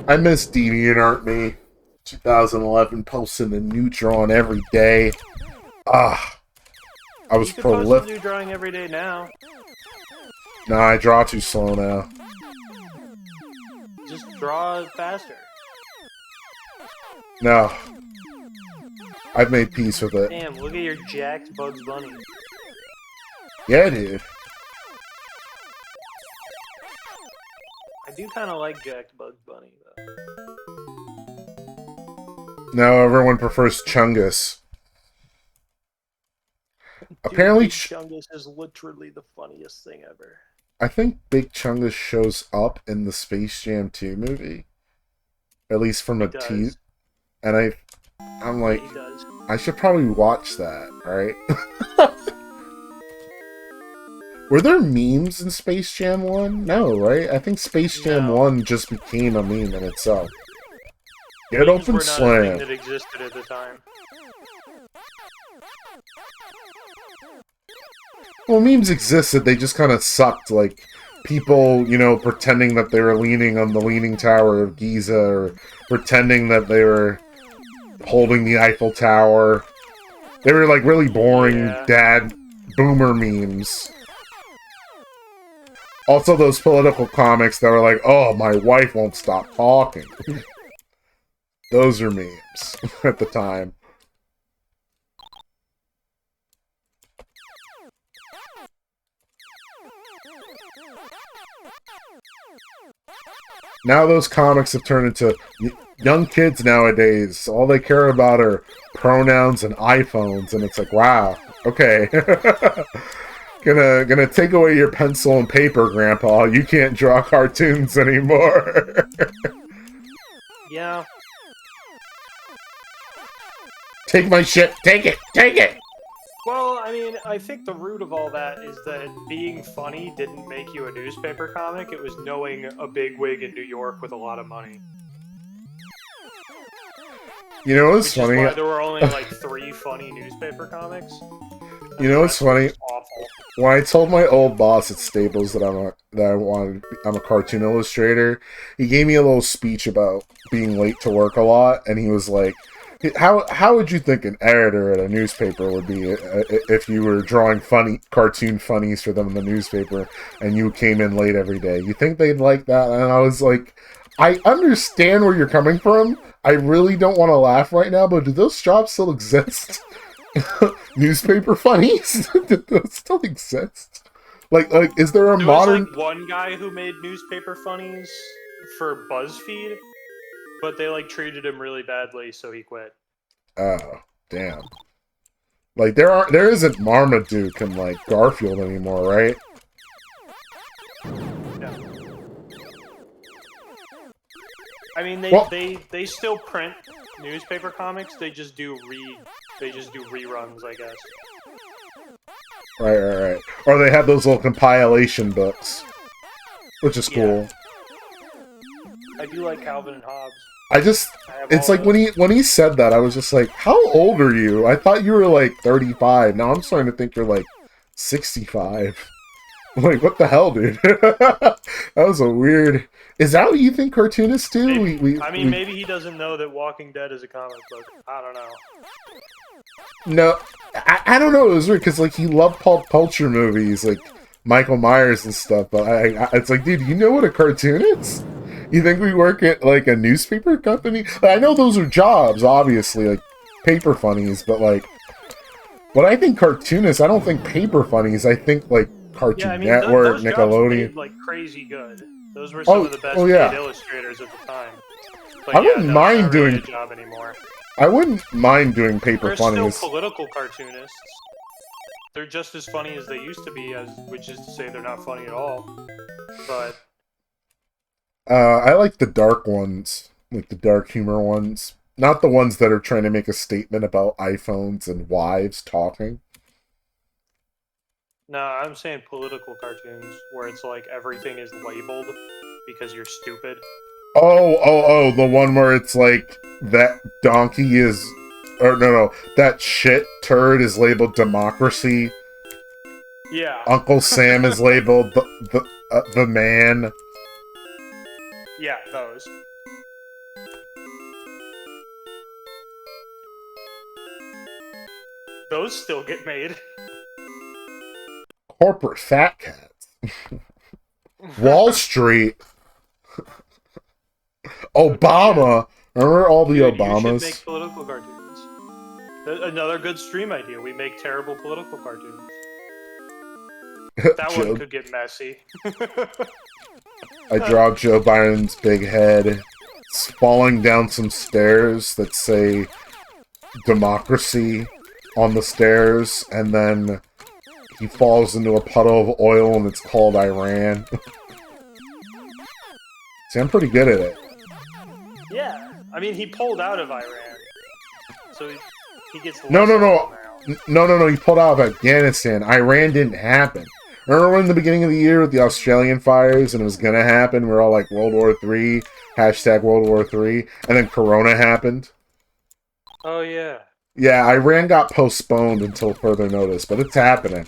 I miss DeviantArt Me. 2011, posting a new drawing every day. Ah, I was You could post a prolific. new drawing every day now. Nah, I draw too slow now. Just draw faster. No. I've made peace with it. Damn, look at your jacked Bugs Bunny. Yeah, dude. I do kind of like jacked Bugs Bunny, though. Now everyone prefers Chungus. Dude, Apparently, Big Chungus is literally the funniest thing ever. I think Big Chungus shows up in the Space Jam 2 movie. At least from a tease. And I'm like, he does. I should probably watch that, right? Were there memes in Space Jam 1? No, right? I think Space Jam 1 just became a meme in itself. Get Memes open were not a slam. thing that existed at the time. Well, memes existed, they just kind of sucked, like, people, you know, pretending that they were leaning on the Leaning Tower of Giza, or pretending that they were holding the Eiffel Tower. They were, like, really boring dad boomer memes. Also, those political comics that were like, oh, my wife won't stop talking. Those are memes at the time. Now those comics have turned into young kids nowadays. All they care about are pronouns and iPhones, and it's like, wow, okay. Gonna take away your pencil and paper, Grandpa. You can't draw cartoons anymore. Yeah. Take my shit. Take it. Take it. Well, I mean, I think the root of all that is that being funny didn't make you a newspaper comic. It was knowing a bigwig in New York with a lot of money. You know what's Which funny? Is why there were only like 3 funny newspaper comics. You know what's funny? Awful. When I told my old boss at Staples that I'm a cartoon illustrator, he gave me a little speech about being late to work a lot, and he was like, How would you think an editor at a newspaper would be if you were drawing cartoon funnies for them in the newspaper and you came in late every day? You think they'd like that? And I was like, I understand where you're coming from. I really don't want to laugh right now, but do those jobs still exist? Newspaper funnies? Do those still exist? Like, is there a modern? There was like one guy who made newspaper funnies for BuzzFeed. But they, like, treated him really badly, so he quit. Oh, damn. Like, there isn't Marmaduke and, like, Garfield anymore, right? Yeah. I mean, they still print newspaper comics, they just do reruns, I guess. Right. Or they have those little compilation books. Which is cool. I do like Calvin and Hobbes. It's like when he said that, I was just like, how old are you? I thought you were like 35. Now I'm starting to think you're like 65. I'm like, what the hell, dude? That was a weird... Is that what you think cartoonists do? Maybe he doesn't know that Walking Dead is a comic book. I don't know. No, I don't know. It was weird, because like, he loved pulp culture movies, like Michael Myers and stuff, but it's like, dude, you know what a cartoon is? You think we work at, like, a newspaper company? I know those are jobs, obviously, like, paper funnies, but, like, when I think cartoonists, I don't think paper funnies, I think, like, Cartoon Network, those Nickelodeon. Jobs made, like, crazy good. Those were some of the best paid illustrators at the time. But I wouldn't mind doing a job anymore. I wouldn't mind doing paper funnies. They're still political cartoonists. They're just as funny as they used to be, which is to say they're not funny at all. But I like the dark ones, like the dark humor ones. Not the ones that are trying to make a statement about iPhones and wives talking. No, I'm saying political cartoons, where it's like everything is labeled because you're stupid. Oh, the one where it's like, that donkey is... Or, no, that shit turd is labeled democracy. Yeah. Uncle Sam is labeled the man. Yeah, those. Those still get made. Corporate fat cats. Wall Street. Obama. Remember all the Dude, you should make Obamas? political cartoons. Another good stream idea. We make terrible political cartoons. That one could get messy. I draw Joe Biden's big head falling down some stairs that say democracy on the stairs, and then he falls into a puddle of oil and it's called Iran. See, I'm pretty good at it. Yeah, I mean, he pulled out of Iran, so he gets No, now. he pulled out of Afghanistan. Iran didn't happen. Remember in the beginning of the year with the Australian fires and it was gonna happen? We're all like World War III, hashtag World War III, and then Corona happened. Oh, yeah. Yeah, Iran got postponed until further notice, but it's happening.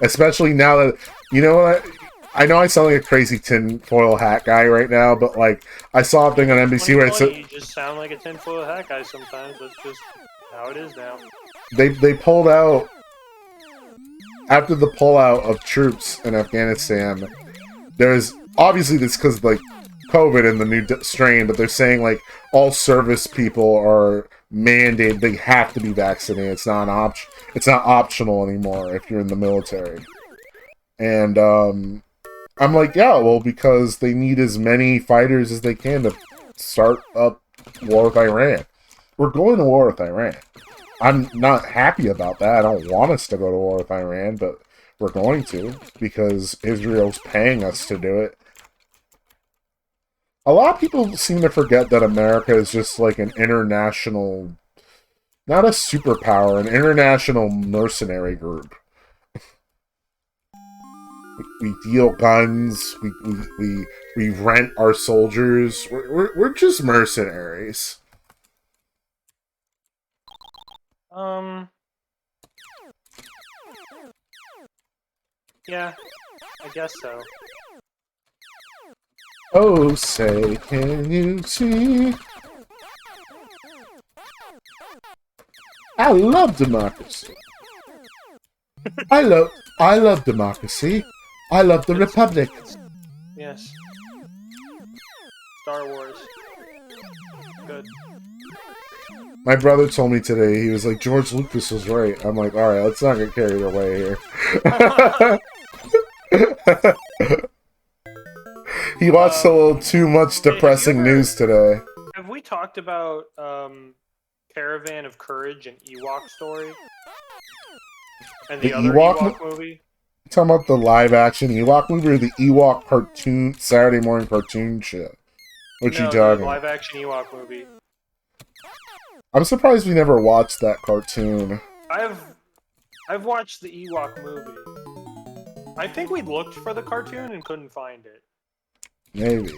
Especially now that, you know what, I know I sound like a crazy tinfoil hat guy right now, but like, I saw a thing on NBC where it said... You just sound like a tinfoil hat guy sometimes, that's just how it is now. They pulled out... After the pullout of troops in Afghanistan, there's... Obviously this because, like, COVID and the new strain, but they're saying, like, all service people are mandated, they have to be vaccinated. It's not an it's not optional anymore if you're in the military. And, I'm like, yeah, well, because they need as many fighters as they can to start up war with Iran. We're going to war with Iran. I'm not happy about that. I don't want us to go to war with Iran, but we're going to, because Israel's paying us to do it. A lot of people seem to forget that America is just like an international, not a superpower, an international mercenary group. We deal guns, we rent our soldiers, we're just mercenaries. Yeah, I guess so. Oh, say, can you see? I love democracy. I love democracy. I love the Republic. Yes. Star Wars. Good. My brother told me today, he was like, George Lucas was right. I'm like, alright, let's not get carried away here. He watched a little too much depressing news today. Have we talked about Caravan of Courage and Ewok Story? And the other Ewok movie? You talking about the live action Ewok movie or the Ewok cartoon, Saturday morning cartoon shit? What you talking about? The live action Ewok movie. I'm surprised we never watched that cartoon. I've watched the Ewok movie. I think we looked for the cartoon and couldn't find it. Maybe.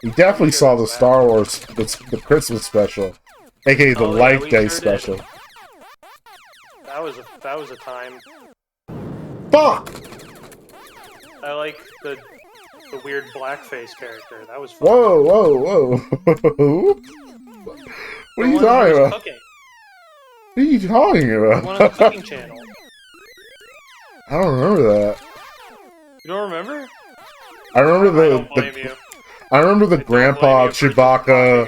We definitely saw the Star Wars, the Christmas special, aka the Life Day special. Did. That was a time. Fuck! I like the weird blackface character. That was fun. Whoa! What are you talking about? Cooking. What are you talking about? One on the cooking channel. I don't remember that. You don't remember? I remember I remember the grandpa Chewbacca.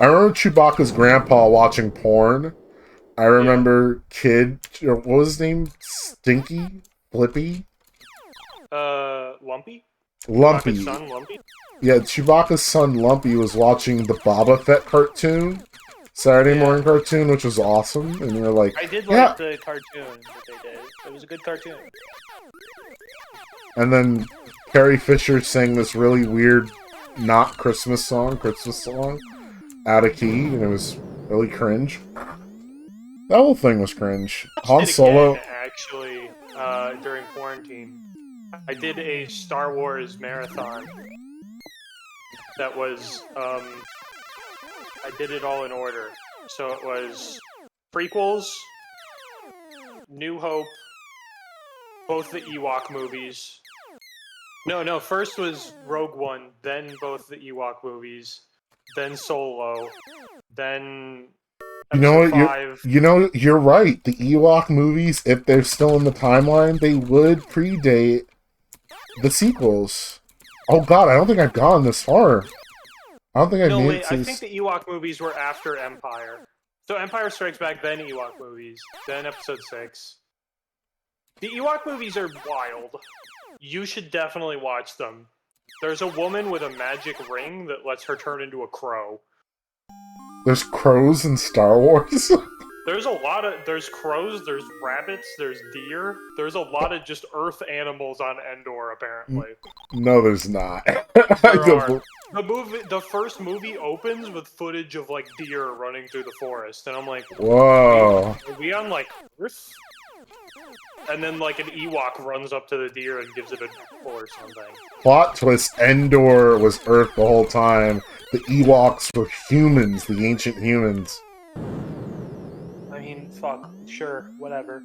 I remember Chewbacca's grandpa watching porn. I remember what was his name? Stinky? Flippy? Lumpy? Lumpy. Son, Lumpy? Yeah, Chewbacca's son Lumpy was watching the Boba Fett cartoon, Saturday morning cartoon, which was awesome. And you're like, I did like the cartoon that they did. It was a good cartoon. And then Carrie Fisher sang this really weird, not Christmas song, out of key, and it was really cringe. That whole thing was cringe. Han Solo. Actually, during quarantine, I did a Star Wars marathon. That was, I did it all in order. So it was prequels, New Hope, both the Ewok movies, No. First was Rogue One, then both the Ewok movies, then Solo, then You know Episode what? 5. You're right. The Ewok movies, if they're still in the timeline, they would predate the sequels. Oh god, I don't think I've gone this far. I don't think I've No, made wait, it I to... think the Ewok movies were after Empire. So Empire Strikes Back, then Ewok movies, then Episode 6. The Ewok movies are wild. You should definitely watch them. There's a woman with a magic ring that lets her turn into a crow. There's crows in Star Wars? There's crows, there's rabbits, there's deer. There's a lot of just earth animals on Endor, apparently. No, there's not. There are. The first movie opens with footage of, like, deer running through the forest, and I'm like, Whoa. are we on, like, Earth? And then, like, an Ewok runs up to the deer and gives it a nipple or something. Plot twist, Endor was Earth the whole time. The Ewoks were humans, the ancient humans. I mean, fuck, sure, whatever.